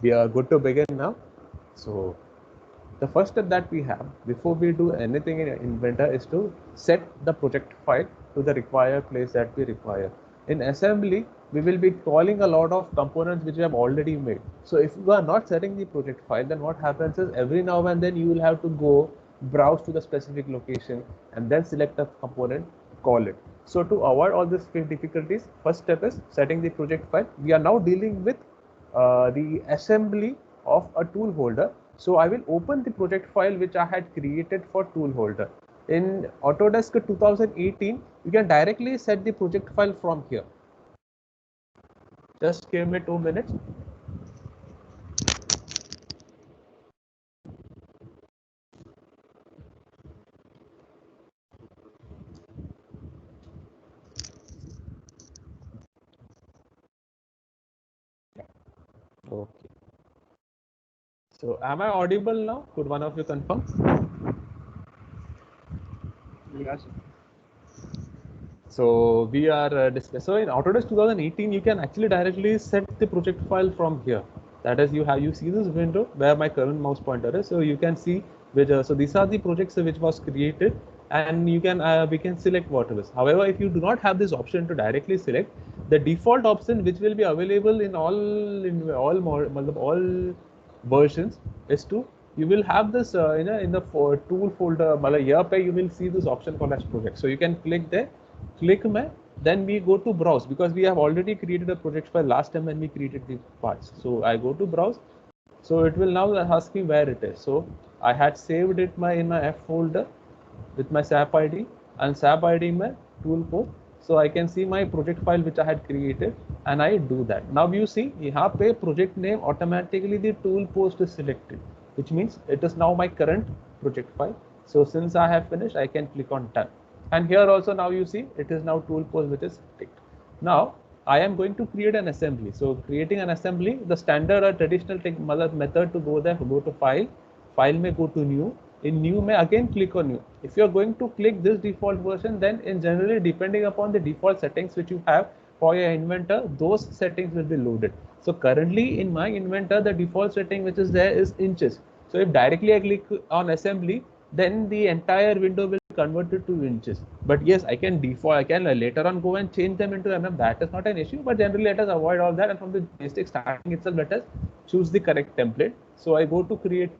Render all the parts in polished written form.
we are good to begin now. So the first step that we have before we do anything in Inventor is to set the project file to the required place that we require. In assembly, we will be calling a lot of components which we have already made. So if you are not setting the project file, then what happens is every now and then you will have to go browse to the specific location and then select a component, call it. So to avoid all these difficulties, first step is setting the project file. We are now dealing with the assembly of a tool holder. So I will open the project file which I had created for tool holder. In Autodesk 2018, you can directly set the project file from here. Just give me 2 minutes. Okay. So am I audible now? Could one of you confirm? Yes. So we are discussing. So in Autodesk 2018, you can actually directly set the project file from here. That is, you see this window where my current mouse pointer is. So you can see which. So these are the projects which was created, and you can we can select whatever. However, if you do not have this option to directly select, the default option which will be available in all versions is to you will have this in the tool folder. Here pe you will see this option called as project. So you can click there. Click mein, then we go to browse because we have already created a project file last time when we created the parts. So I go to browse. So it will now ask me where it is. So I had saved it in my F folder with my SAP ID and SAP ID my tool post. So I can see my project file which I had created and I do that. Now you see here pe project name automatically the tool post is selected, which means it is now my current project file. So since I have finished, I can click on done. And here also now you see it is now tool post which is ticked. Now I am going to create an assembly. So creating an assembly, the standard or traditional method to go there, go to file may go to new. In new may again click on new. If you are going to click this default version, then in generally depending upon the default settings which you have for your Inventor, those settings will be loaded. So currently in my Inventor, the default setting which is there is inches. So if directly I click on assembly, then the entire window will be converted to inches. But yes, I can default, I can later on go and change them into mm. That is not an issue, but generally let us avoid all that, and from the basic starting itself, let us choose the correct template. So I go to create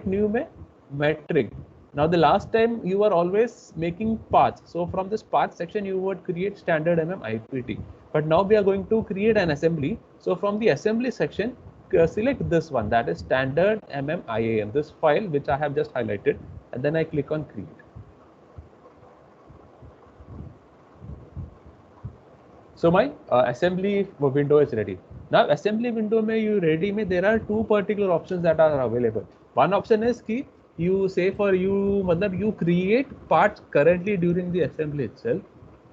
new में metric. Now the last time you were always making paths. So from this path section you would create standard IPT. But now we are going to create an assembly. So from the assembly section, select this one, that is standard IAM, this file which I have just highlighted, and then I click on create. So my assembly window is ready. Now assembly window there are two particular options that are available. One option is कि you say for you create parts currently during the assembly itself,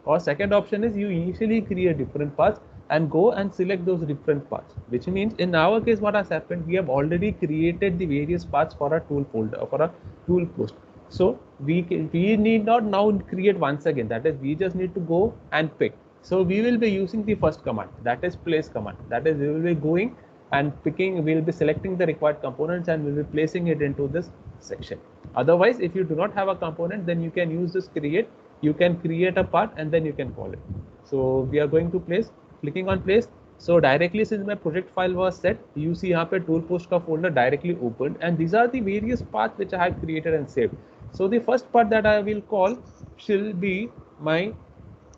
or second option is you initially create different parts and go and select those different parts, which means in our case what has happened, we have already created the various parts for a tool folder, for a tool post. So we need not now create once again, that is we just need to go and pick. So we will be using the first command, that is place command. That is we will be going and picking, we will be selecting the required components and we will be placing it into this section. Otherwise, if you do not have a component, then you can use this create. You can create a part and then you can call it. So we are going to place, clicking on place. So directly since my project file was set, you see here tool post ka folder directly opened, and these are the various paths which I have created and saved. So the first part that I will call shall be my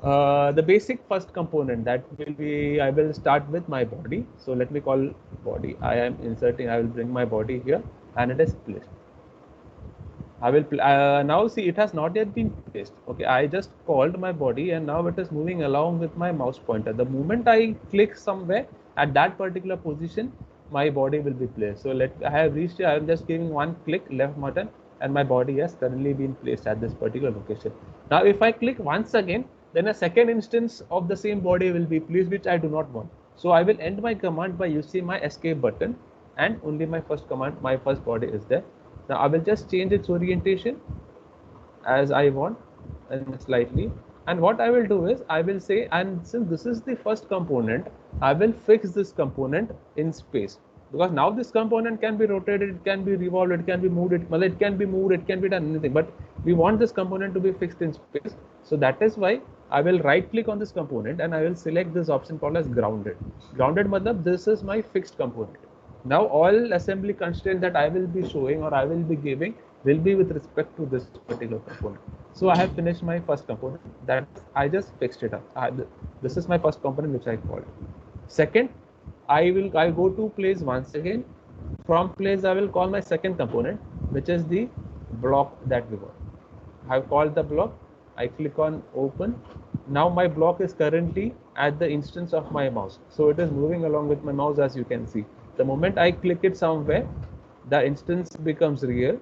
the basic first component, that will be, I will start with my body. So let me call body. I am inserting, I will bring my body here and it is placed. I will now see it has not yet been placed. Okay, I just called my body and now it is moving along with my mouse pointer. The moment I click somewhere at that particular position, my body will be placed. So I have reached here, I am just giving one click left button and my body has currently been placed at this particular location. Now if I click once again, then a second instance of the same body will be placed, which I do not want. So I will end my command by using my escape button, and only my first command, my first body is there. Now I will just change its orientation as I want and slightly. And what I will do is I will say, and since this is the first component, I will fix this component in space. because now this component can be rotated, it can be revolved, it can be moved, it can be moved, it can be done anything, but we want this component to be fixed in space. So that is why I will right click on this component and I will select this option called as grounded. Grounded matlab this is my fixed component. Now all assembly constraints that I will be showing or I will be giving will be with respect to this particular component. So I have finished my first component, that I just fixed it up. This is my first component which I called. Second, I'll go to place once again. From place I will call my second component, which is the block that we got. I've called the block. I click on open. Now my block is currently at the instance of my mouse. So it is moving along with my mouse, as you can see. The moment I click it somewhere, the instance becomes real,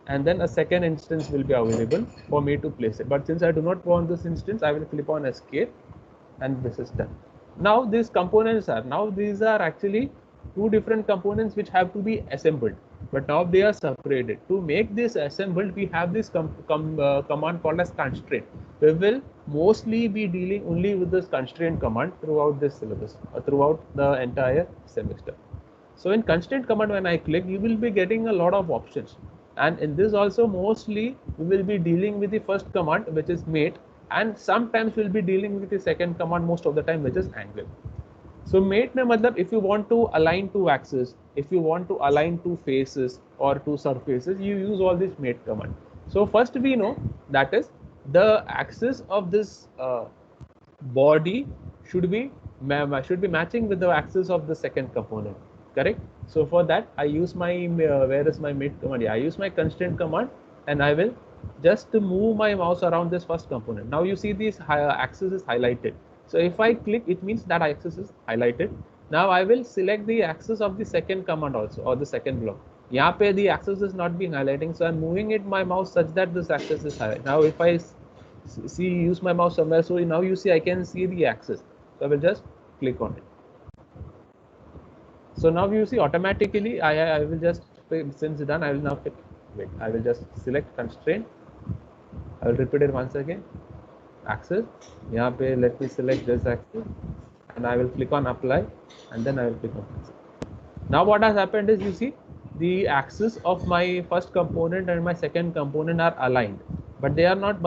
and then a second instance will be available for me to place it. But since I do not want this instance, I will click on escape, and this is done. Now these components these are actually two different components which have to be assembled, but now they are separated. To make this assembled, we have this command called as constraint. We will mostly be dealing only with this constraint command throughout this syllabus or throughout the entire semester. So in constraint command, when I click, you will be getting a lot of options, and in this also mostly we will be dealing with the first command, which is mate, and sometimes we'll be dealing with the second command most of the time, which is angle. So mate mein matlab if you want to align two axes, if you want to align two faces or two surfaces, you use all this mate command. So first we know that is the axis of this body should be matching with the axis of the second component, correct? So for that I use my where is my mate command? Yeah, I use my constraint command, and I will just move my mouse around this first component. Now you see this axis is highlighted. So if I click, it means that axis is highlighted. Now I will select the axis of the second command also, or the second block. यहाँ पे the axis is not being highlighting, so I'm moving it my mouse such that this axis is highlighted. Now if I use my mouse somewhere, so now you see I can see the axis. So I will just click on it. So now you see automatically I will just, since done, I will now click. Wait, I will just select constraint. I will repeat it once again. Axis. यहाँ पे let me select this axis, and I will click on apply, and then I will click on axis. Now what has happened is, you see the axis of my first component and my second component are aligned, but they are not.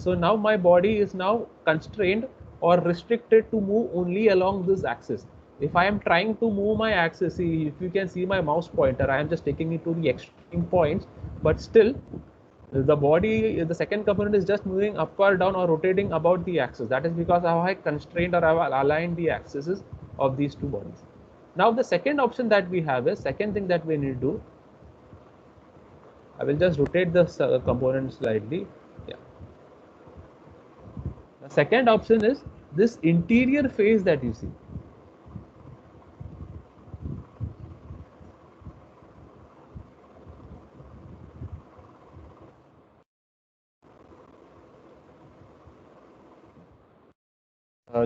So now my body is now constrained or restricted to move only along this axis. If I am trying to move my axis, see, if you can see my mouse pointer, I am just taking it to the extreme points, but still the body, the second component is just moving up or down or rotating about the axis. That is because how I constrained or I have aligned the axes of these two bodies. Now the second option that we have is, second thing that we need to do, I will just rotate the component slightly. Yeah. The second option is this interior face that you see.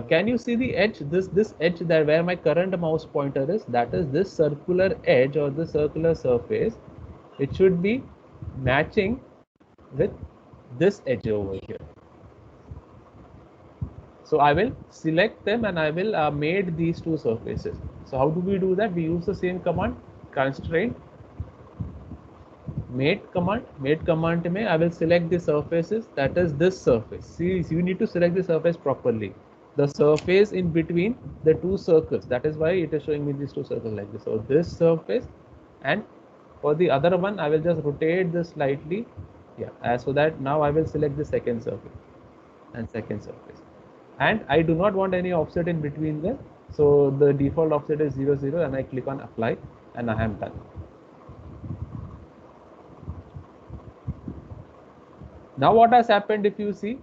Can you see the edge? This edge that where my current mouse pointer is, that is this circular edge or the circular surface. It should be matching with this edge over here. So I will select them and I will mate these two surfaces. So how do we do that? We use the same command, constraint mate command. Mate command mein I will select the surfaces, that is this surface. See, you need to select the surface properly. The surface in between the two circles. That is why it is showing me these two circles like this. So this surface, and for the other one, I will just rotate this slightly. Yeah, so that now I will select the second surface and second surface. And I do not want any offset in between them. So the default offset is 0, 0, and I click on apply, and I am done. Now what has happened, if you see,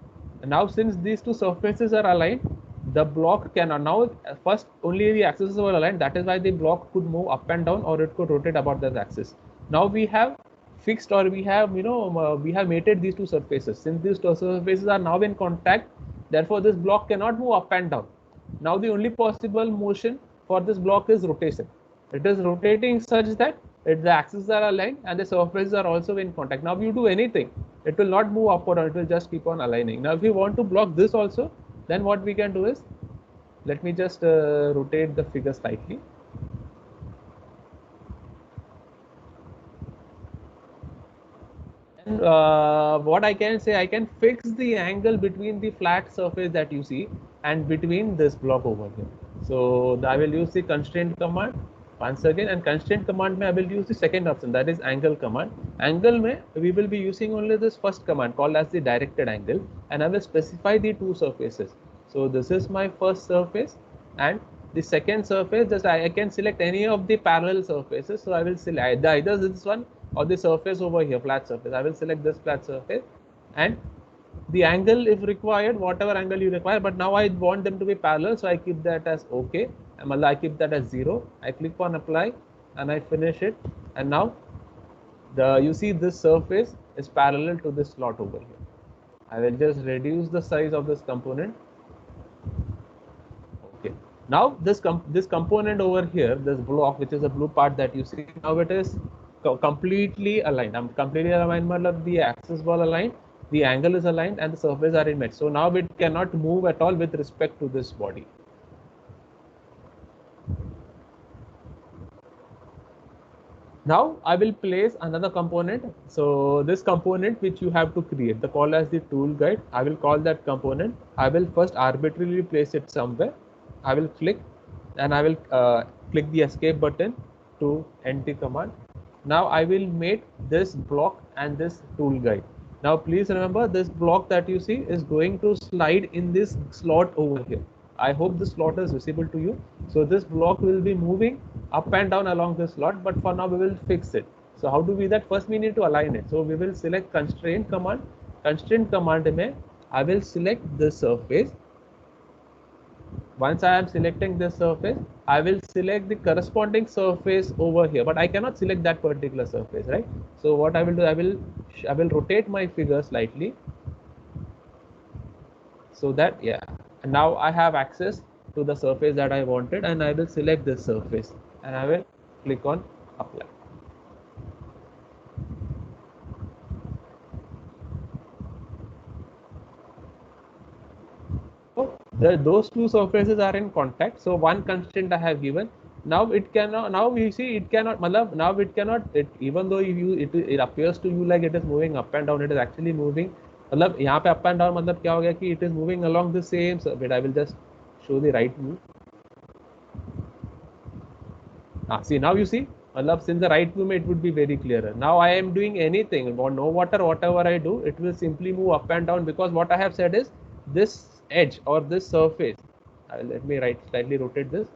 now since these two surfaces are aligned, the block cannot. Now first only the axes were aligned, that is why the block could move up and down, or it could rotate about that axis. Now we have fixed, or we have we have mated these two surfaces. Since these two surfaces are now in contact, therefore this block cannot move up and down. Now the only possible motion for this block is rotation. It is rotating such that the axes are aligned and the surfaces are also in contact. Now if you do anything, it will not move up or down, it will just keep on aligning. Now if you want to block this also, then what we can do is, let me just rotate the figure slightly. what I can say, I can fix the angle between the flat surface that you see and between this block over here. So I will use the constraint command once again, and constraint command mein I will use the second option, that is angle command. Angle mein we will be using only this first command called as the directed angle, and I will specify the two surfaces. So this is my first surface, and the second surface, just I can select any of the parallel surfaces. So I will select either this one or the surface over here, flat surface. I will select this flat surface, and the angle if required, whatever angle you require, but now I want them to be parallel, so I keep that as okay, and I keep that as 0. I click on apply and I finish it, and now you see this surface is parallel to this slot over here. I will just reduce the size of this component. Okay, now this component over here, this block, which is the blue part that you see, now it is completely aligned. I'm completely aligned, the axis ball aligned, the angle is aligned, and the surface are in match. So now it cannot move at all with respect to this body. Now I will place another component. So this component which you have to create, the call as the tool guide, I will call that component. I will first arbitrarily place it somewhere. I will click and I will click the escape button to enter command. Now I will make this block and this tool guide. Now please remember, this block that you see is going to slide in this slot over here. I hope this slot is visible to you. So this block will be moving up and down along this slot, but for now we will fix it. So how do we do that? First we need to align it. So we will select constraint command. Constraint command mein I will select this surface. Once I am selecting this surface, I will select the corresponding surface over here, but I cannot select that particular surface, right? So what I will do, I will rotate my figure slightly, so that, yeah, and now I have access to the surface that I wanted, and I will select this surface and I will click on apply. So those two surfaces are in contact. So one constraint I have given. Now it cannot. Now we see it cannot. Now it cannot. Even though it appears to you like it is moving up and down, it is actually moving. मतलब यहाँ पे up and down मतलब क्या हो गया कि it is moving along the same surface. I will just show the right view. See, now you see, since the right view it would be very clearer. Now I am doing anything, no matter whatever I do, it will simply move up and down, because what I have said is this edge or this surface. Let me slightly rotate this.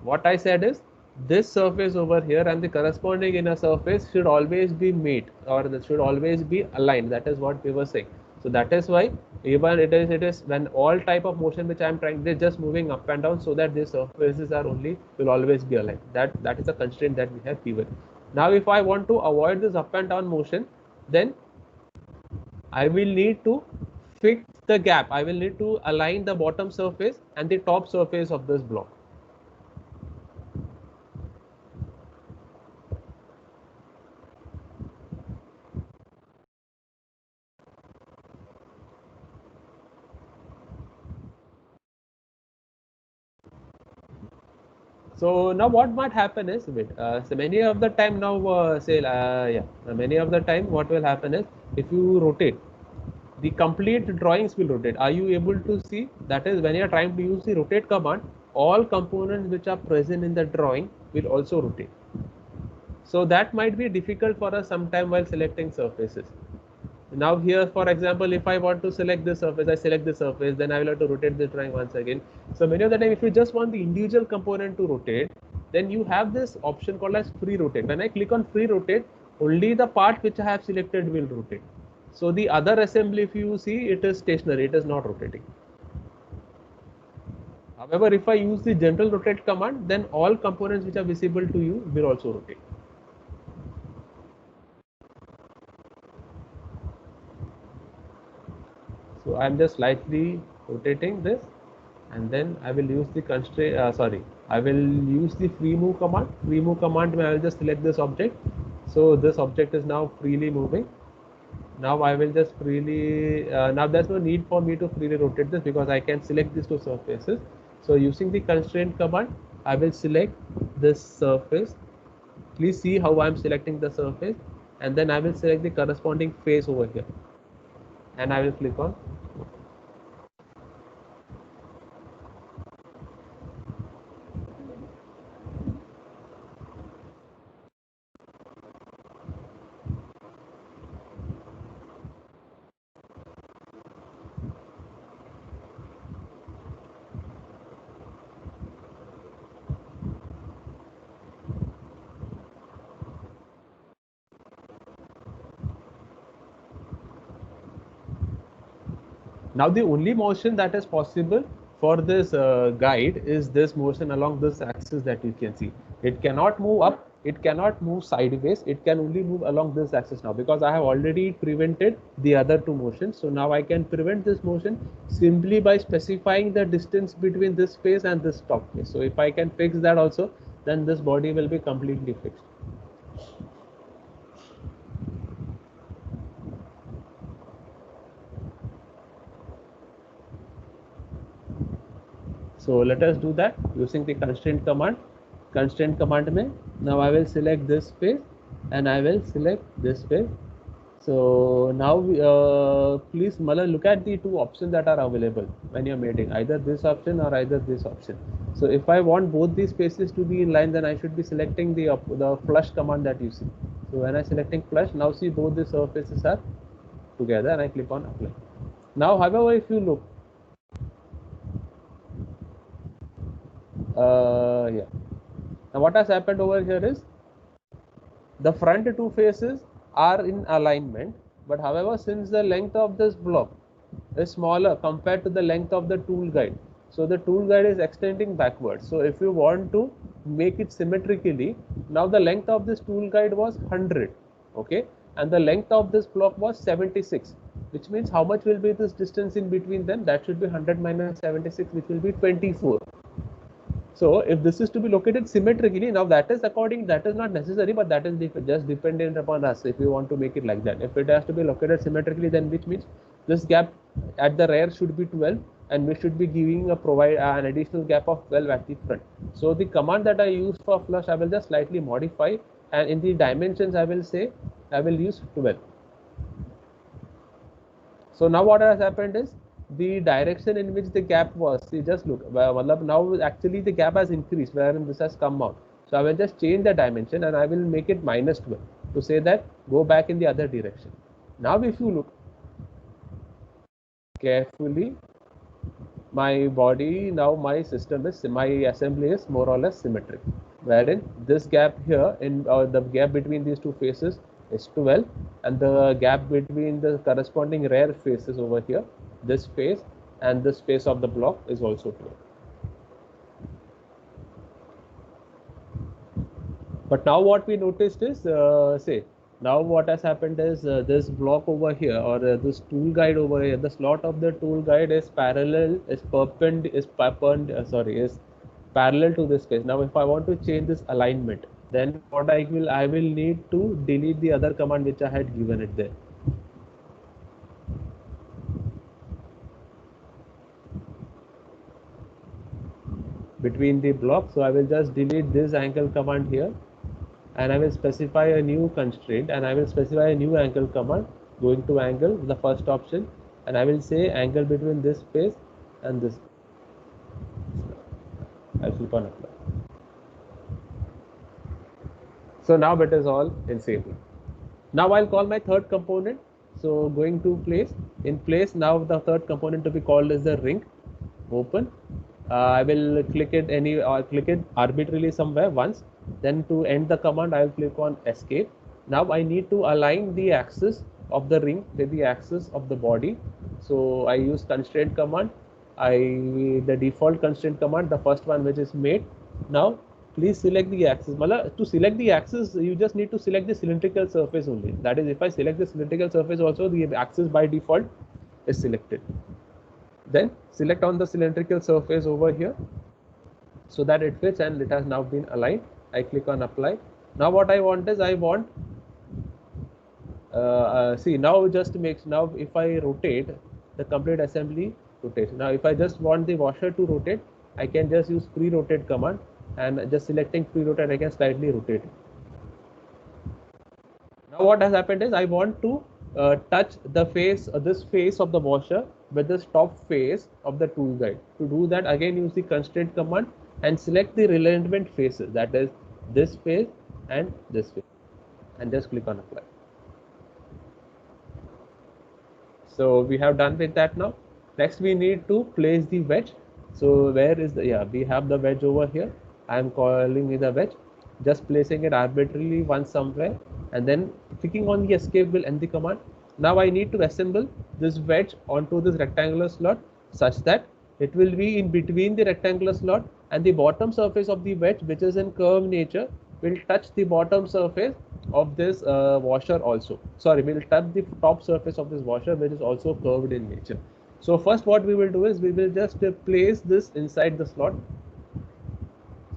What I said is this surface over here and the corresponding inner surface should always be meet, or this should always be aligned. That is what we were saying. So that is why even it is when all type of motion which I am trying, they're just moving up and down, so that these surfaces will always be aligned. That is a constraint that we have given. Now if I want to avoid this up and down motion, then I will need to fix the gap. I will need to align the bottom surface and the top surface of this block. So now what might happen is, so many of the time now, many of the time what will happen is, if you rotate, the complete drawings will rotate. Are you able to see? That is, when you are trying to use the rotate command, all components which are present in the drawing will also rotate. So that might be difficult for us sometime while selecting surfaces. Now here, for example, if I want to select this surface, I select this surface, then I will have to rotate the drawing once again. So many of the time, if you just want the individual component to rotate, then you have this option called as free rotate. When I click on free rotate, only the part which I have selected will rotate. So the other assembly, if you see, it is stationary, it is not rotating. However, if I use the general rotate command, then all components which are visible to you will also rotate. So I am just slightly rotating this, and then I will use the constraint. I will use the free move command. Free move command where I will just select this object. So this object is now freely moving. Now I will just freely. Now there's no need for me to freely rotate this, because I can select these two surfaces. So using the constraint command, I will select this surface. Please see how I am selecting the surface. and then I will select the corresponding face over here, and I will click on. Now the only motion that is possible for this guide is this motion along this axis that you can see. It cannot move up, it cannot move sideways, it can only move along this axis now, because I have already prevented the other two motions. So now I can prevent this motion simply by specifying the distance between this face and this top face. So if I can fix that also, then this body will be completely fixed. So let us do that using the constraint command. Constraint command mein, now I will select this face and I will select this face. So now please Mala, look at the two options that are available when you're mating, either this option or either this option. So if I want both these spaces to be in line, then I should be selecting the flush command that you see. So when I selecting flush, now see both the surfaces are together, and I click on apply. Now however, if you look, yeah, now what has happened over here is the front two faces are in alignment, but however, since the length of this block is smaller compared to the length of the tool guide, so the tool guide is extending backwards. So if you want to make it symmetrically, now the length of this tool guide was 100, okay, and the length of this block was 76, which means how much will be this distance in between them? That should be 100 minus 76, which will be 24. So if this is to be located symmetrically, now that is not necessary, but that is just dependent upon us if we want to make it like that. If it has to be located symmetrically, then which means this gap at the rear should be 12, and we should be giving an additional gap of 12 at the front. So the command that I use for flush, I will just slightly modify, and in the dimensions I will say I will use 12. So now what has happened is the direction in which the gap was, see, just look, now actually the gap has increased wherein this has come out. So I will just change the dimension and I will make it minus 12 to say that go back in the other direction. Now if you look carefully, my body, now my system is, my assembly is more or less symmetric, wherein this gap here in the gap between these two faces is 12, and the gap between the corresponding rear faces over here, this face and this face of the block, is also 12. But now what we noticed is, now what has happened is this block over here, or this tool guide over here, the slot of the tool guide is parallel, is parallel to this face. Now if I want to change this alignment, then what I will need to delete the other command which I had given it there. Between the blocks, so I will just delete this angle command here, and I will specify a new constraint, and I will specify a new angle command going to angle, the first option, and I will say angle between this face and this. I'll click on apply. So now it is all in same. Now I'll call my third component. So going to place, in place, now the third component to be called is the ring. Open. I will click it arbitrarily somewhere once. Then to end the command, I will click on escape. Now I need to align the axis of the ring with the axis of the body. So I use constraint command. The default constraint command, the first one, which is made. Now please select the axis. To select the axis, you just need to select the cylindrical surface only. That is, if I select the cylindrical surface also, the axis by default is selected. Then select on the cylindrical surface over here so that it fits and it has now been aligned. I click on apply. Now what I want is, see, now just makes, now if I rotate, the complete assembly rotates. Now if I just want the washer to rotate, I can just use free rotate command, and just selecting free rotate, I can slightly rotate it. Now what has happened is I want to touch the face, this face of the washer with this top face of the tool guide. To do that, again use the constraint command and select the relevant faces, that is this face and this face, and just click on apply. So we have done with that now. Next we need to place the wedge. So where is the, yeah, we have the wedge over here. I am calling it a wedge. Just placing it arbitrarily once somewhere and then clicking on the escape will end the command. Now I need to assemble this wedge onto this rectangular slot such that it will be in between the rectangular slot and the bottom surface of the wedge, which is in curved nature, will touch the bottom surface of this washer also. Sorry, we'll touch the top surface of this washer, which is also curved in nature. So first what we will do is we will just place this inside the slot.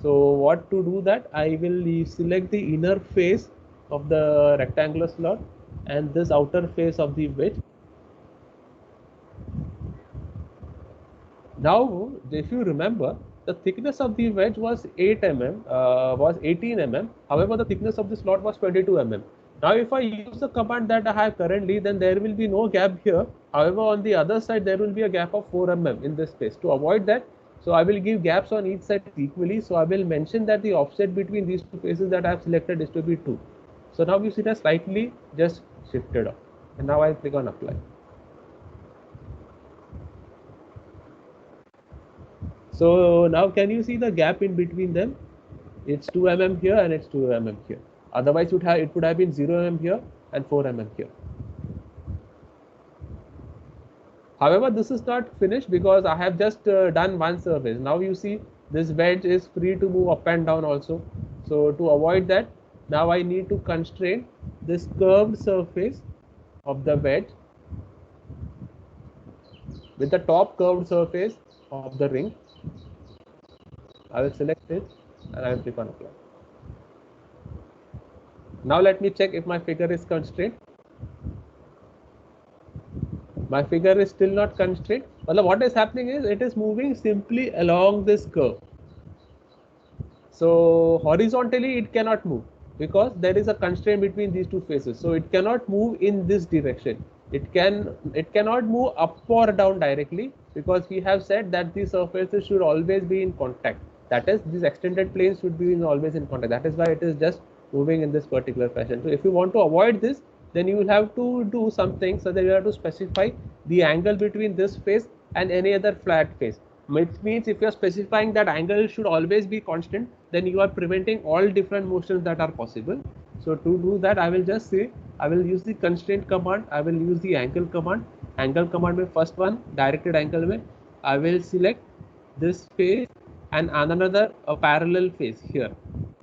So what to do that, I will select the inner face of the rectangular slot and this outer face of the wedge. Now if you remember, the thickness of the wedge was 8 mm, was 18 mm. However, the thickness of the slot was 22 mm. Now if I use the command that I have currently, then there will be no gap here. However, on the other side there will be a gap of 4 mm in this space. To avoid that, so I will give gaps on each side equally. So I will mention that the offset between these two faces that I have selected is to be 2. So now you see that slightly just shifted up, and now I click on apply. So now can you see the gap in between them? It's 2 mm here and it's 2 mm here. Otherwise it would have been 0 mm here and 4 mm here. However, this is not finished because I have just done one surface. Now you see this wedge is free to move up and down also. So to avoid that, now I need to constrain this curved surface of the wedge with the top curved surface of the ring. I will select it and I will click on apply. Now let me check if my figure is constrained. My figure is still not constrained. Well, what is happening is it is moving simply along this curve. So horizontally it cannot move because there is a constraint between these two faces. So it cannot move in this direction. It cannot move up or down directly because we have said that these surfaces should always be in contact. That is, these extended planes should be always in contact. That is why it is just moving in this particular fashion. So if you want to avoid this, then you will have to do something, so that you have to specify the angle between this face and any other flat face. Which means if you are specifying that angle should always be constant, then you are preventing all different motions that are possible. So to do that, I will just say I will use the constraint command, I will use the angle command. Angle command में first one directed angle में I will select this face and another parallel face here,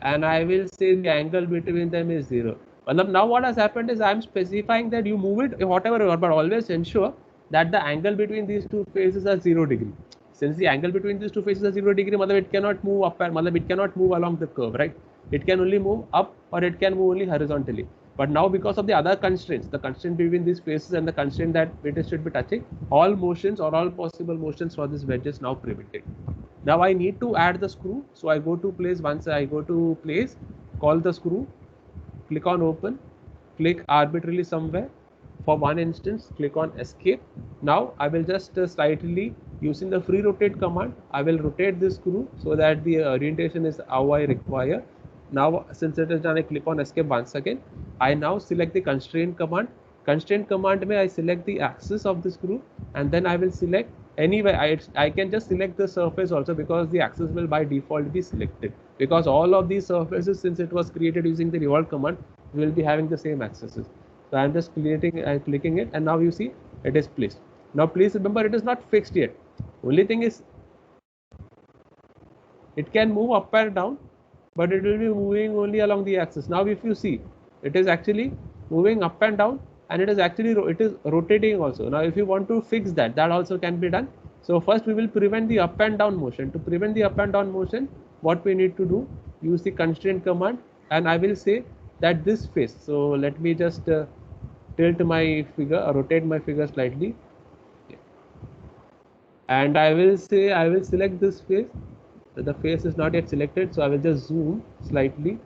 and I will say the angle between them is 0. Now what has happened is I am specifying that you move it whatever you are, but always ensure that the angle between these two faces are 0 degree. Since the angle between these two faces are 0 degree, it cannot move up and it cannot move along the curve, right? It can only move up or it can move only horizontally. But now because of the other constraints, the constraint between these faces and the constraint that it should be touching, all motions or all possible motions for this wedge is now prevented. Now I need to add the screw. So I go to place, once I go to place, call the screw, click on open, click arbitrarily somewhere. For one instance, click on escape. Now I will just slightly using the free rotate command, I will rotate this screw so that the orientation is how I require. Now since it is done, I click on escape once again. I now select the constraint command. Constraint command may I select the axis of the screw, and then I will select anyway. I can just select the surface also because the axis will by default be selected, because all of these surfaces, since it was created using the revolve command, will be having the same axes. So I am just clicking it, and now you see it is placed. Now please remember, it is not fixed yet. Only thing is it can move up and down, but it will be moving only along the axis. Now if you see, it is actually moving up and down, and it is rotating also. Now if you want to fix that, that also can be done. So first we will prevent the up and down motion. To prevent the up and down motion, what we need to do, use the constraint command, and I will say that this face. So let me just tilt my figure, rotate my figure slightly, and I will say I will select this face. The face is not yet selected, so I will just zoom slightly.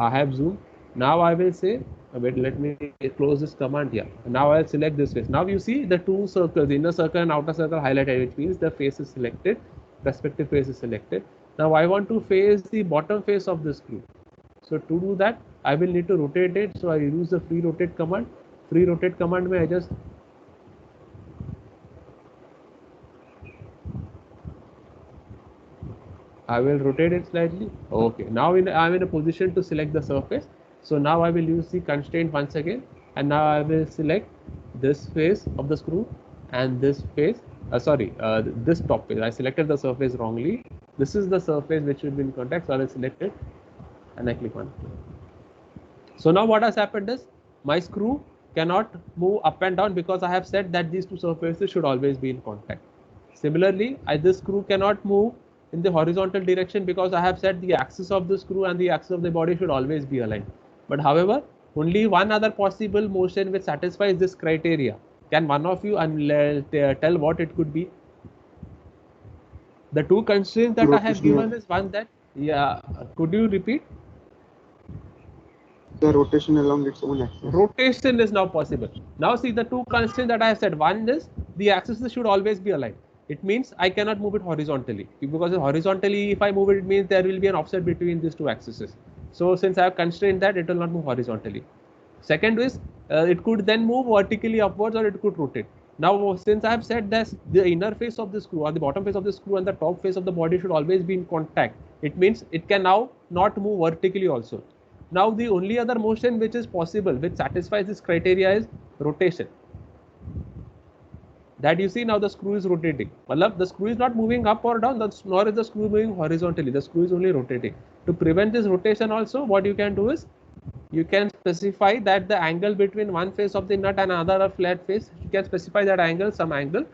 I have zoom. Now I will say, wait, let me close this command here. Now I'll select this face. Now you see the two circles, the inner circle and outer circle highlighted, which means the face is selected, respective face is selected. Now I want to face the bottom face of the screw. So to do that, I will need to rotate it. So I use the free rotate command. Free rotate command में I just I will rotate it slightly. Okay, now I'm in a position to select the surface. So now I will use the constraint once again, and now I will select this face of the screw and this face. This top face. I selected the surface wrongly. This is the surface which will be in contact. So I will select it, and I click on it. So now what has happened is my screw cannot move up and down because I have said that these two surfaces should always be in contact. Similarly, this screw cannot move in the horizontal direction because I have said the axis of the screw and the axis of the body should always be aligned. But however, only one other possible motion which satisfies this criteria. Can one of you tell what it could be? The two constraints that I have given is one that, could you repeat? The rotation along its own axis. Rotation is now possible. Now see the two constraints that I have said. One is the axis should always be aligned. It means I cannot move it horizontally, because horizontally if I move it, it means there will be an offset between these two axes. So since I have constrained that, it will not move horizontally. Second is it could then move vertically upwards or it could rotate. Now since I have said that the inner face of the screw or the bottom face of the screw and the top face of the body should always be in contact, it means it can now not move vertically also. Now the only other motion which is possible, which satisfies this criteria, is rotation. That you see now the screw is rotating. Matlab, the screw is not moving up or down, nor is the screw moving horizontally. The screw is only rotating. To prevent this rotation also, what you can do is, you can specify that the angle between one face of the nut and another flat face, you can specify that angle, some angle,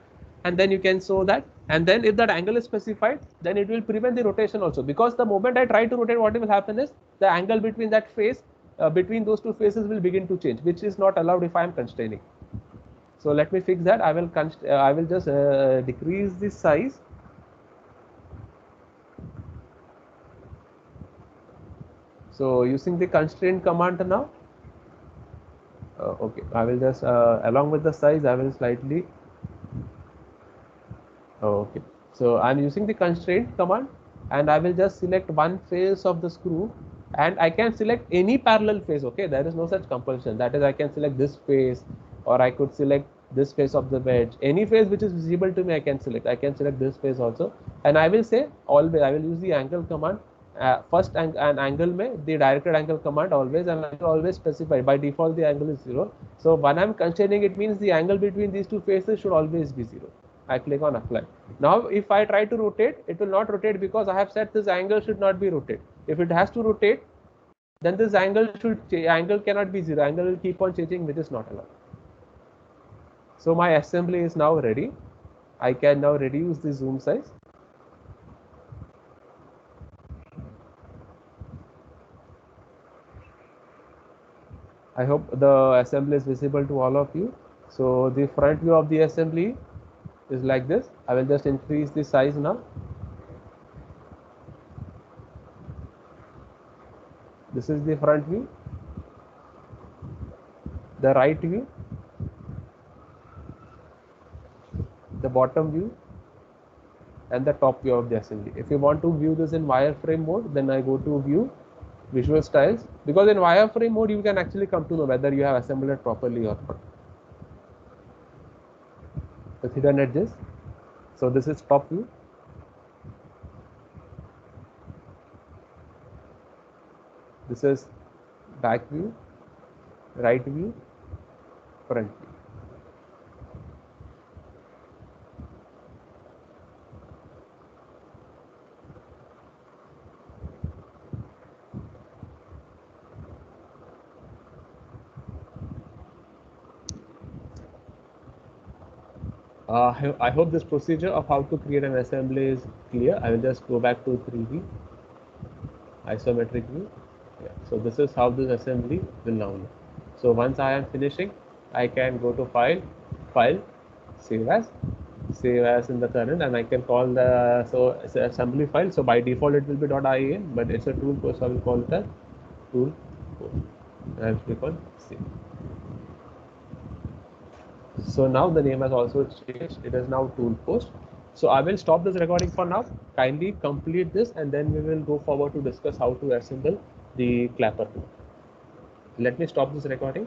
and then you can show that. And then if that angle is specified, then it will prevent the rotation also. Because the moment I try to rotate, what will happen is, the angle between that face, between those two faces will begin to change, which is not allowed if I am constraining. So let me fix that. I will just decrease the size. So using the constraint command now. Okay, I will just along with the size, I will slightly. Okay, so I'm using the constraint command, and I will just select one face of the screw, and I can select any parallel face. Okay, there is no such compulsion. That is, I can select this face, or I could select this face of the wedge. Any face which is visible to me, I can select. I can select this face also, and I will say always. I will use the angle command. First an angle में the directed angle command always, and I will always specify. By default, the angle is 0. So when I'm constraining, it means the angle between these two faces should always be 0. I click on apply. Now if I try to rotate, it will not rotate because I have said this angle should not be rotated. If it has to rotate, then this angle cannot be 0. Angle will keep on changing, which is not allowed. So my assembly is now ready. I can now reduce the zoom size. I hope the assembly is visible to all of you. So the front view of the assembly is like this. I will just increase the size now. This is the front view, the right view, the bottom view, and the top view of the assembly. If you want to view this in wireframe mode, then I go to view, visual styles, because in wireframe mode you can actually come to know whether you have assembled it properly or not. The hidden edges. So this is top view. This is back view, right view, front view. I hope this procedure of how to create an assembly is clear. I will just go back to 3D, isometric view. Yeah. So this is how this assembly will now look. So once I am finishing, I can go to file, save as in the current, and I can call the assembly file. So by default it will be .in, but it's a tool, so I will call it as tool post. I will click on save. So now the name has also changed. It is now tool post. So I will stop this recording for now. Kindly complete this and then we will go forward to discuss how to assemble the clapper tool. Let me stop this recording.